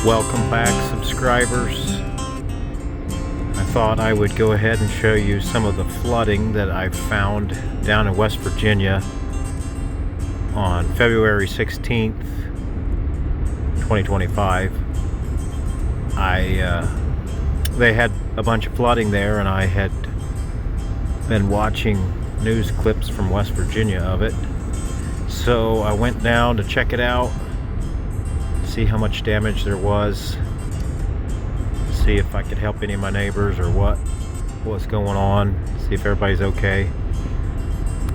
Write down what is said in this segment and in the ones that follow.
Welcome back, subscribers. I thought I would go ahead and show you some of the flooding that I found down in West Virginia on February 16th, 2025. They had a bunch of flooding there, and I had been watching news clips from West Virginia of it. So I went down to check it out, see how much damage there was, see if I could help any of my neighbors or what's going on, see if everybody's okay.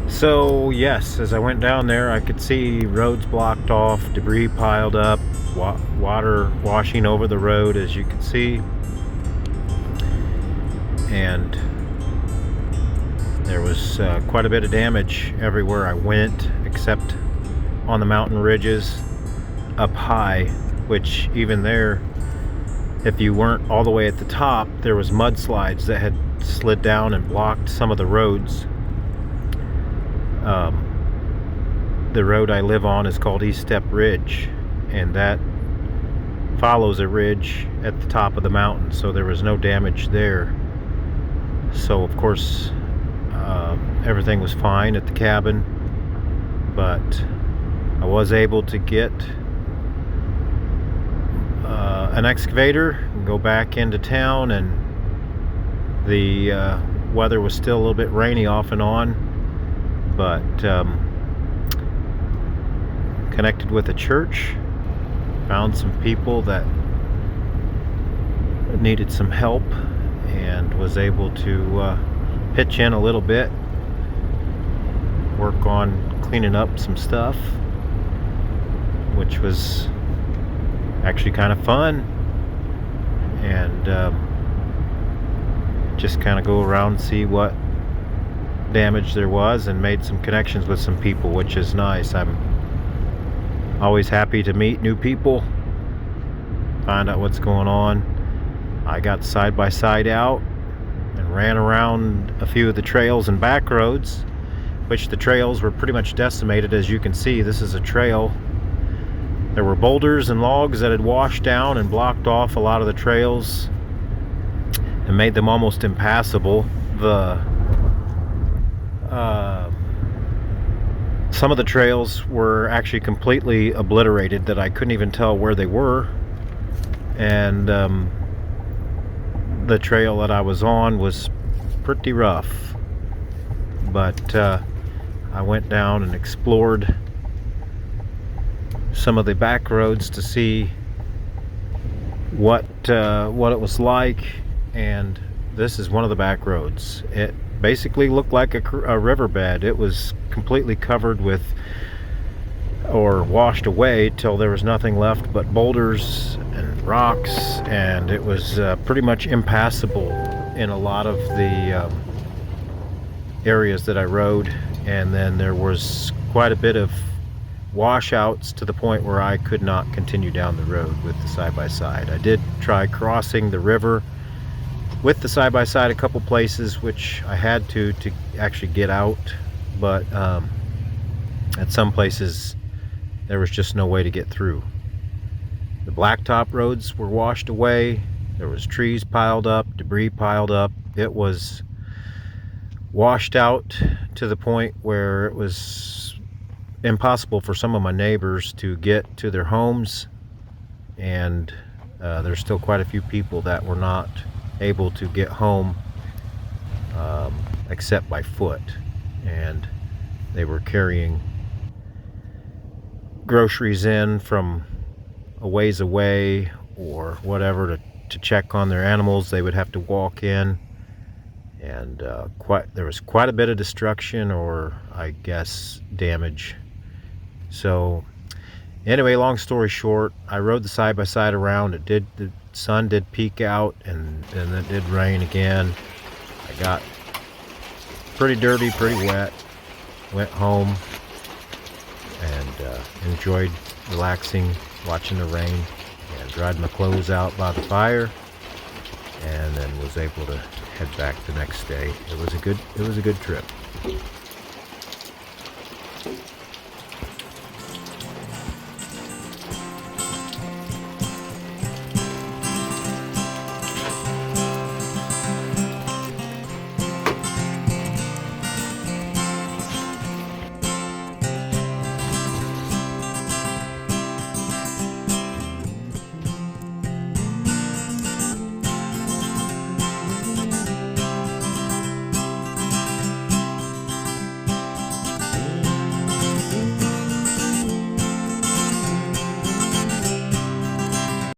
So yes, as I went down there, I could see roads blocked off, debris piled up, water washing over the road, as you can see, and there was quite a bit of damage everywhere I went, except on the mountain ridges up high, which even there, if you weren't all the way at the top, there was mudslides that had slid down and blocked some of the roads. The road I live on is called East Step Ridge, and that follows a ridge at the top of the mountain, so there was no damage there. So of course everything was fine at the cabin, but I was able to get an excavator and go back into town, and the weather was still a little bit rainy off and on, but connected with a church, found some people that needed some help, and was able to pitch in a little bit, work on cleaning up some stuff, which was actually kind of fun, and just kind of go around and see what damage there was, and made some connections with some people, which is nice. I'm always happy to meet new people, find out what's going on. I got side by side out and ran around a few of the trails and back roads, which the trails were pretty much decimated. As you can see, this is a trail. There were boulders and logs that had washed down and blocked off a lot of the trails and made them almost impassable. Some of the trails were actually completely obliterated, that I couldn't even tell where they were, and the trail that I was on was pretty rough, but I went down and explored some of the back roads to see what it was like, and this is one of the back roads. It basically looked like a riverbed. It was completely covered with, or washed away till there was nothing left but boulders and rocks, and it was pretty much impassable in a lot of the areas that I rode. And then there was quite a bit of washouts to the point where I could not continue down the road with the side-by-side. I did try crossing the river with the side-by-side a couple places, which I had to actually get out, but at some places there was just no way to get through. The blacktop roads were washed away. There was trees piled up, debris piled up. It was washed out to the point where it was impossible for some of my neighbors to get to their homes, and there's still quite a few people that were not able to get home except by foot, and they were carrying groceries in from a ways away or whatever to check on their animals. They would have to walk in, and there was quite a bit of destruction, or I guess damage. So anyway, long story short, I rode the side-by-side around. The sun did peek out, and then it did rain again. I got pretty dirty, pretty wet, went home, and enjoyed relaxing, watching the rain, and dried my clothes out by the fire, and then was able to head back the next day. It was a good trip.